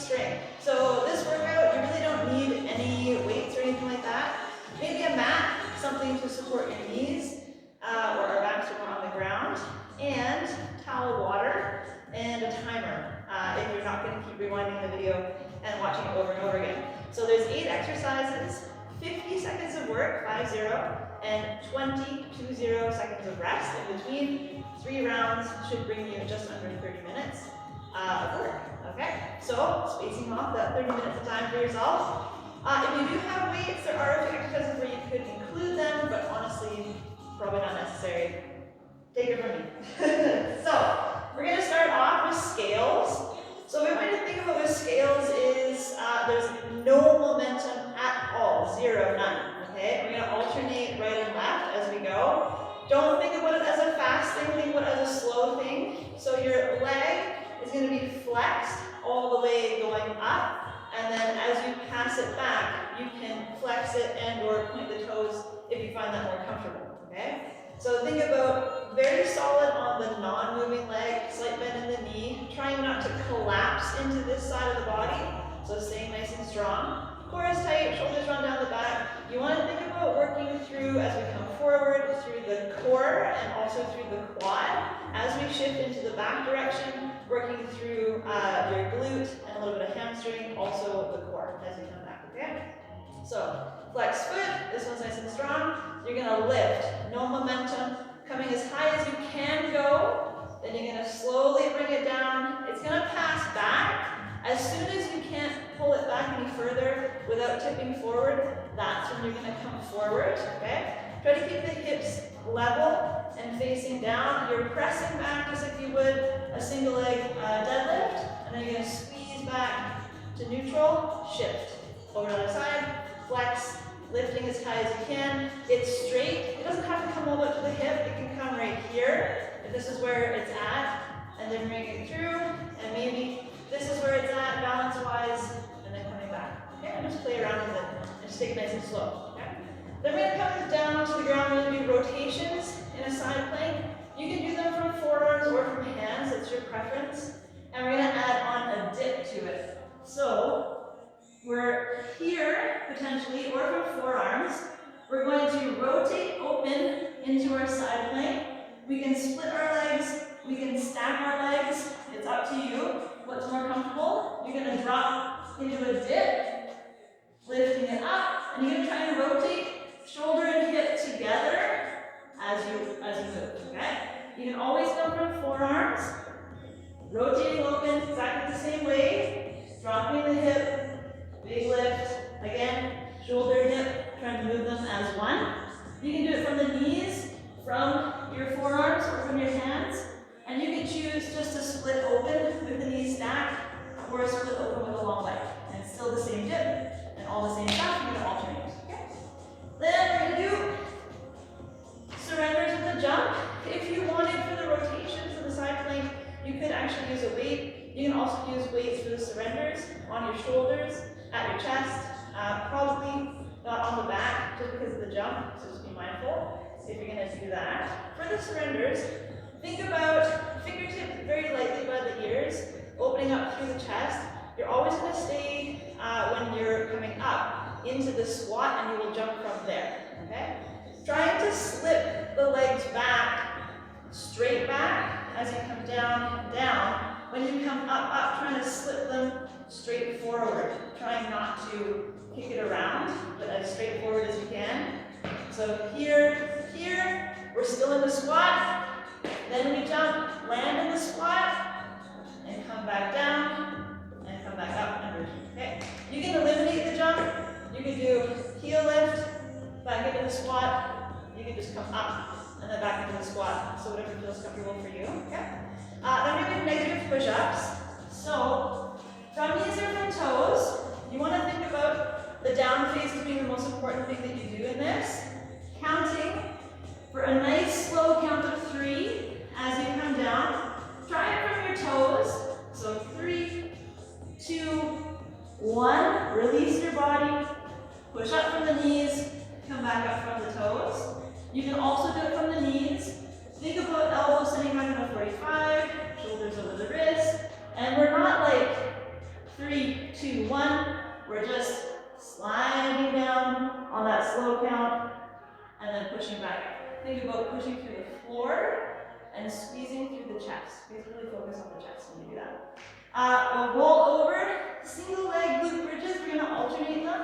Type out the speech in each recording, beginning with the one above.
strength. So this workout, you really don't need any weights or anything like that. Maybe a mat, something to support your knees, or our backs are more on the ground, and towel water, and a timer, if you're not going to keep rewinding the video and watching it over and over again. So there's 8 exercises, 50 seconds of work, 5-0, and 20 seconds of rest in between. 3 rounds should bring you just under 30 minutes of work. Okay, so spacing off that 30 minutes of time for yourself. If you do have weights, there are a few exercises where you could include them, but honestly, probably not necessary. Take it from me. So we're going to start off with scales. So what we want to think about with scales is there's no momentum at all, 0, none. Okay, we're going to alternate right and left as we go. Don't think about it as a fast thing, think about it as a slow thing. So your leg is going to be flexed all the way going up, and then as you pass it back, you can flex it and or point the toes if you find that more comfortable. Okay? So think about very solid on the non-moving leg, slight bend in the knee, trying not to collapse into this side of the body, so staying nice and strong. Core is tight, shoulders run down the back. You want to think about working through, as we come forward, through the core and also through the quad. As we shift into the back direction, working through your glute and a little bit of hamstring, also the core as we come back, okay? So, flex foot, this one's nice and strong. You're going to lift, no momentum, coming as high as you can go. Then you're going to slowly bring it down. It's going to pass back. As soon as you can't pull it back any further without tipping forward, that's when you're going to come forward, okay? Try to keep the hips level and facing down. You're pressing back just like you would a single leg deadlift, and then you're going to squeeze back to neutral, shift. Over to the other side, flex, lifting as high as you can. It's straight. It doesn't have to come all the way up to the hip. It can come right here, if this is where it's at, and then bring it through, and maybe this is where it's at, balance-wise, and then coming back. Okay, and just play around with it, and just take it nice and slow. Okay? Then we're going to come down to the ground. We're going to do rotations in a side plank. You can do them from forearms or from hands, it's your preference. And we're going to add on a dip to it. So we're here, potentially, or from forearms. We're going to rotate open into our side plank. We can split our legs, we can stack our legs. It's up to you. What's more comfortable? You're going to drop into a dip, lifting it up, and you're going to try and rotate shoulder and hip together as you move, okay? You can always come from forearms, rotating open exactly the same way, dropping the hip, big lift, again, shoulder, hip, trying to move them as one. You can do it from the knees, from your forearms, or from your hands. And you can choose just to split open with the knees stacked, or split open with a long leg. And it's still the same dip, and all the same stuff, you're going to alternate. Okay? Then we're going to do surrenders with a jump. If you wanted for the rotations of the side plank, you could actually use a weight. You can also use weights for the surrenders on your shoulders, at your chest, probably not on the back, just because of the jump, so just be mindful if you're going to do that. For the surrenders, think about fingertips very lightly by the ears, opening up through the chest. You're always going to stay, when you're coming up, into the squat, and you will jump from there, okay? Trying to slip the legs back, straight back, as you come down, down. When you come up, trying to slip them straight forward. Trying not to kick it around, but as straightforward as you can. So here, we're still in the squat. Then we jump, land in the squat, and come back down, and come back up and repeat. Okay? You can eliminate the jump. You can do heel lift, back into the squat. You can just come up, and then back into the squat. So whatever feels comfortable for you. Okay? Then we're going to do negative push-ups. So from knees or from toes, you want to think about the down phase as being the most important thing that you do in this. Counting for a nice slow count of 3 as you come down. Try it from your toes. So 3, 2, 1. Release your body. Push up from the knees. Come back up from the toes. You can also do it from the knees. Think about elbows sitting back in a 45. Shoulders over the wrist. And we're not like 3, through the floor and squeezing through the chest. Please really focus on the chest when you do that. We'll roll over, single leg glute bridges. We're going to alternate them.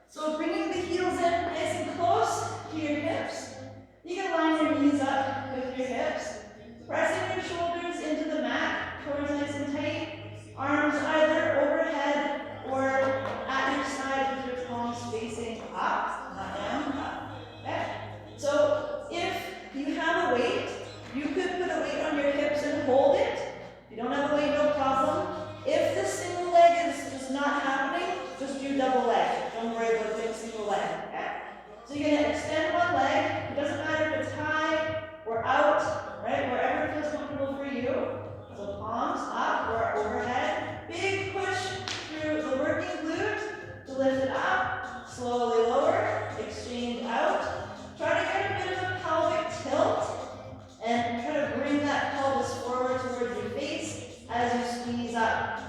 So bringing the heels in nice and close to your hips. You can line your knees up with your hips. Pressing your shoulders into the mat, towards nice and tight. Arms either overhead or at your side with your palms facing up, not down, up. Okay? So if you have a weight, you could put a weight on your hips and hold it. If you don't have a weight, no problem. If the single leg is just not happening, just do double leg. Don't worry about doing single leg. Okay? So you're going to extend one leg. It doesn't matter if it's high or out, right? Wherever it feels comfortable for you. So palms up or overhead. Big push through the working glute to lift it up. Slowly lower. Exchange out. Try to get a bit of a pelvic tilt and try to bring that pelvis forward towards your face as you squeeze up.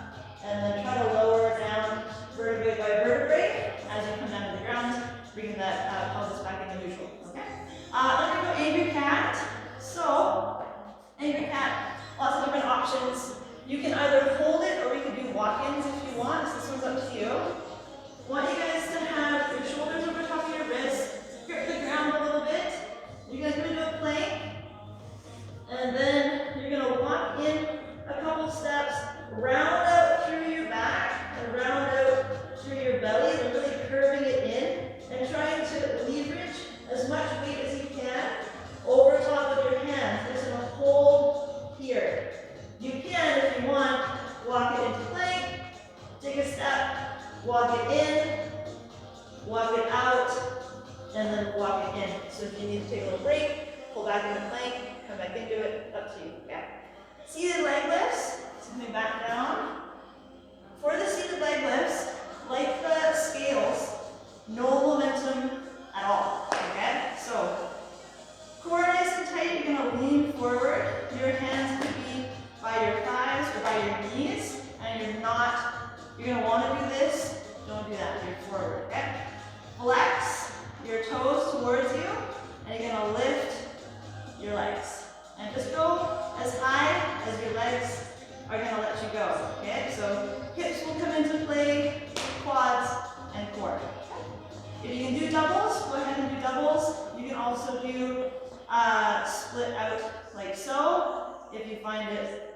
And then try to lower down vertebrae by vertebrae as you come down to the ground, bringing that pelvis back into neutral. Okay? Then we go angry cat. So, angry cat, lots of different options. You can either hold it or we can do walk-ins if you want. So this one's up to you. I want you guys to have your shoulders over top of your wrists, grip the ground a little bit. You're going to do a plank, and then you're going to walk in a couple steps, round out through your back, and round out through your belly, and really curving it in, and trying to leverage as much weight as you can over top of your hands. Just going to hold here. You can, if you want, walk it into plank, take a step, walk it in, walk it out, and then walk it in. So if you need to take a little break, pull back into plank, come back into it, up to you. Yeah. Seated leg lifts, so coming back down. For the seated leg lifts, like the scales, no momentum at all. Okay? So core nice and tight, you're going to lean forward. Your hands could be by your thighs or by your knees, and you're going to want to do this. Don't do that. You're forward. Okay? Flex your toes towards you, and you're going to lift your legs. And just go as high as your legs are going to let you go. Okay? So hips will come into play, quads, and core. If you can do doubles, go ahead and do doubles. You can also do split out like so, if you find it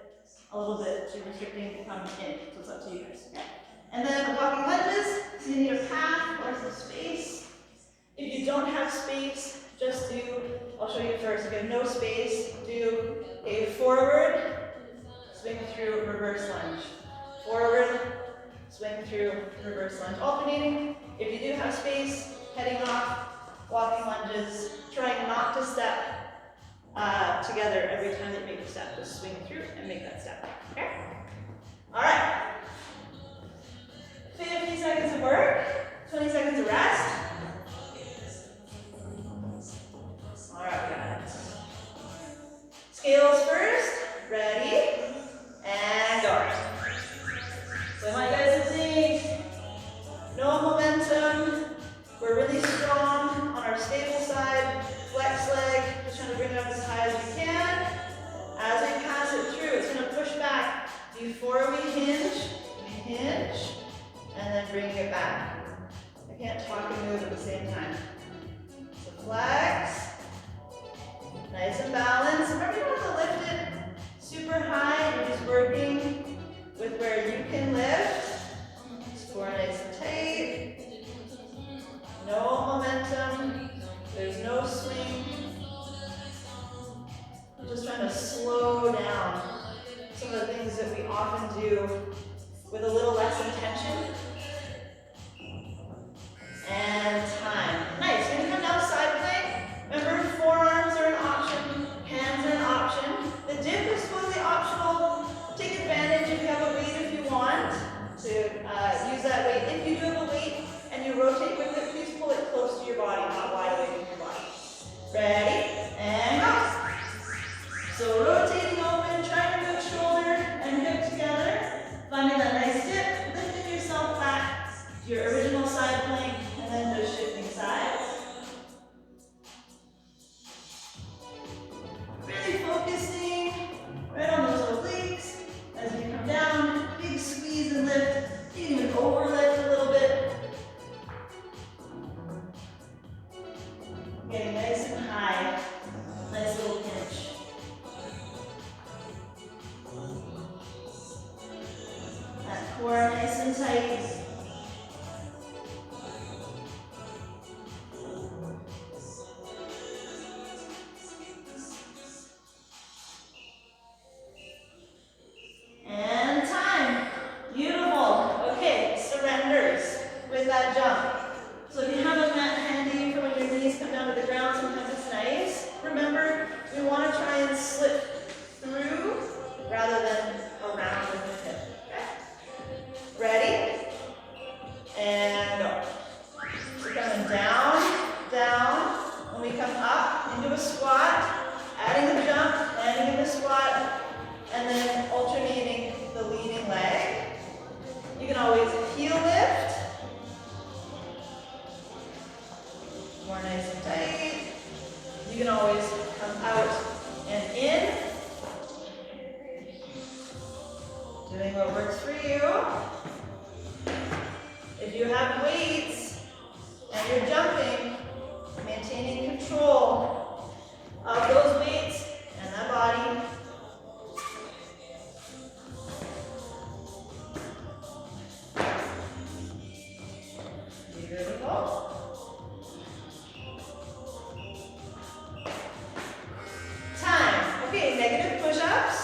a little bit too restricting to come in. So it's up to you guys. Okay? And then walking lunges, so you need a path or some space. If you don't have space, just do, I'll show you first. If you have no space, do a forward, swing through, reverse lunge. Forward, swing through, reverse lunge. Alternating. If you do have space, heading off, walking lunges, trying not to step together every time that you make a step. Just swing through and make that step. Okay? All right. 50 seconds of work, 20 seconds of rest. All right, guys. Scales first. Ready? And go. So I want you guys to think, no momentum. We're really strong on our stable side. Flex leg, just trying to bring it up as high as we can. As we pass it through, it's going to push back. Before we hinge, and then bring it back. I can't talk and move at the same time. So flex. Nice and balanced. Remember, you don't have to lift it super high. You're just working with where you can lift. Core nice and tight. No momentum. There's no swing. You're just trying to slow down some of the things that we often do with a little less intention. And time. Nice. We're going to come down side plank. Remember, forearms are an option, hands are an option. The dip is totally optional. Take advantage if you have a weight if you want to use that weight. If you do have a weight and you rotate with it, please pull it close to your body, not wide away from your body. Ready? And go. So rotating open, trying to move shoulder and hip together. Finding that nice dip, lifting yourself back. Core nice and tight. And time. Beautiful. Okay, surrenders with that jump. So if you have a mat handy for when your knees come down to the ground, sometimes it's nice. Remember, we want to try and slip through rather than around with the hip. Okay? Ready? And go. So coming down, down. When we come up into a squat, adding the jump, landing in the squat, and then alternating the leaning leg. You can always heel lift. More nice and tight. You can always come out and in. Doing what works for you. If you have weights and you're jumping, maintaining control of those weights and that body. Beautiful. Time. Okay, negative push-ups.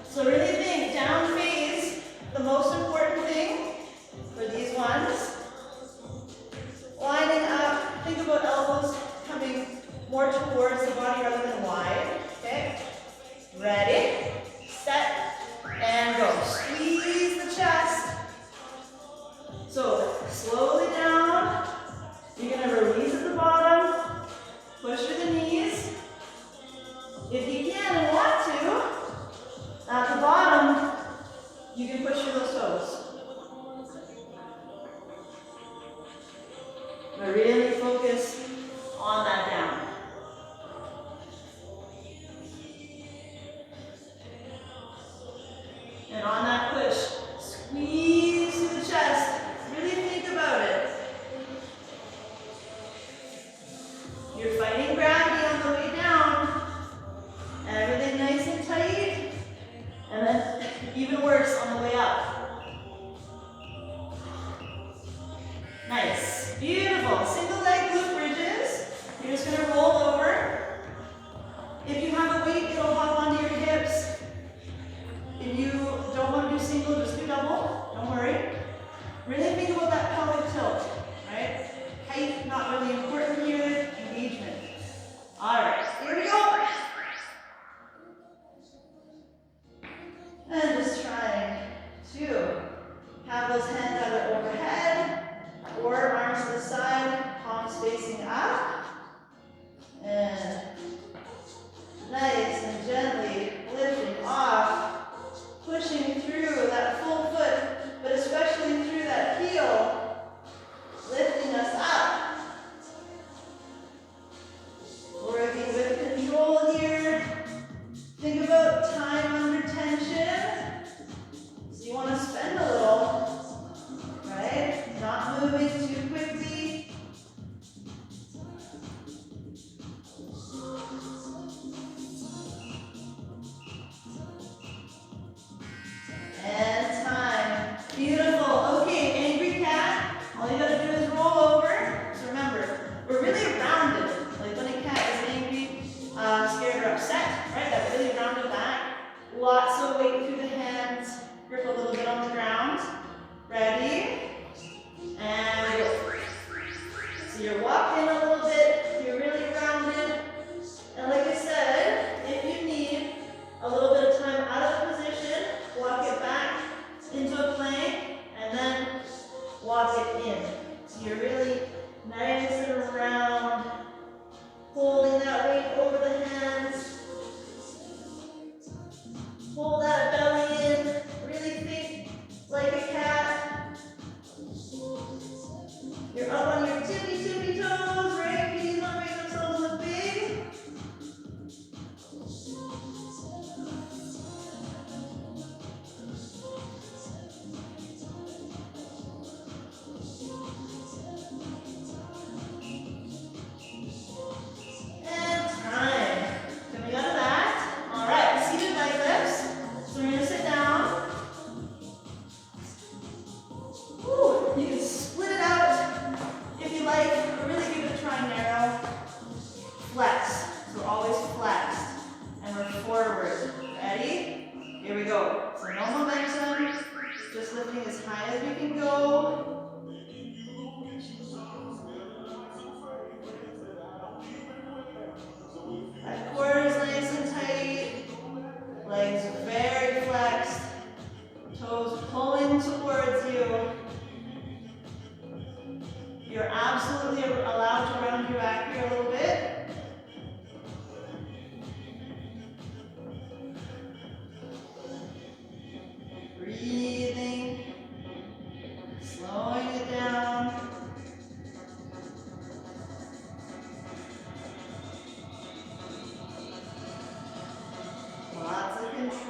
So really think down phase, the most important thing for these ones. Lining up, think about elbows coming more towards the body rather than wide. Okay? Ready, set, and go. Squeeze the chest. So slowly down. You're going to release at the bottom. Push through the knees. If you can and want to, at the bottom, you can push through those toes. But really focus on that down. And on that push, squeeze through the chest. Really think about it. You're fighting gravity on the way down. Everything nice and tight. And then even worse on the way up. Nice. Beautiful. Single leg glute bridges. You're just going to roll over. If you have a weight, it'll hop onto your hips. If you don't want to do single, just do double. Don't worry. Really think about that pelvic tilt, right? Height, not really important here. Engagement. All right, here we go. And just trying to have those hands either overhead or arms to the side, palms facing up. And nice and gently lifting off. Pushing through that full foot, but especially through that heel, lifting us up. Working with control here. Think about time under tension. So you want to spend a little, right? Not moving too quickly. And time. Beautiful. Okay, angry cat. All you gotta do is roll over. So remember, we're really rounded. Like when a cat is angry, scared, or upset, right? That really rounded back. Lots of weight through the hands. Grip a little bit on the ground. Ready? And go. So you're walking a little bit. You're really rounded. And like I said, if you need a little bit of time out of the position, walk it back into a plank, and then walk it in. So you're really nice and round, holding that weight over the hands.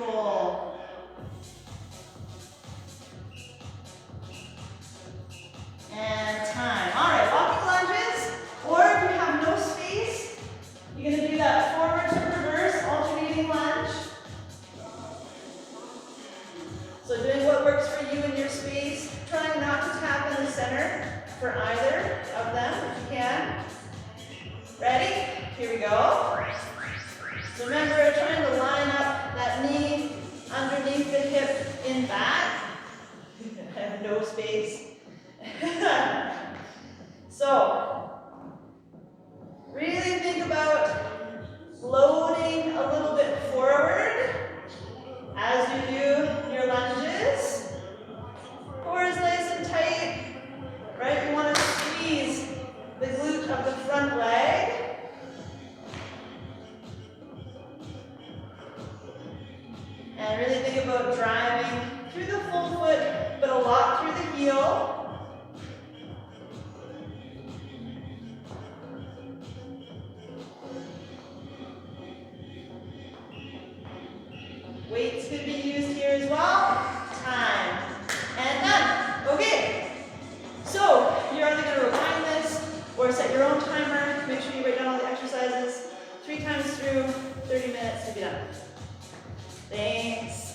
Beautiful. And time. All right, walking lunges, or if you have no space, you're going to do that forward to reverse alternating lunge. So doing what works for you in your space, trying not to tap in the center for either of them if you can. Ready? Here we go. So remember, trying to line up that knee underneath the hip in back. I have no space. So, really think about loading a little bit forward as you do your lunges. Core is nice and tight, right? You want to squeeze the glute of the front leg. And really think about driving through the full foot, but a lot through the heel. Weights could be used here as well. Time. And done. Okay. So you're either going to rewind this or set your own timer. Make sure you write down all the exercises. 3 times through, 30 minutes to be done. Thanks.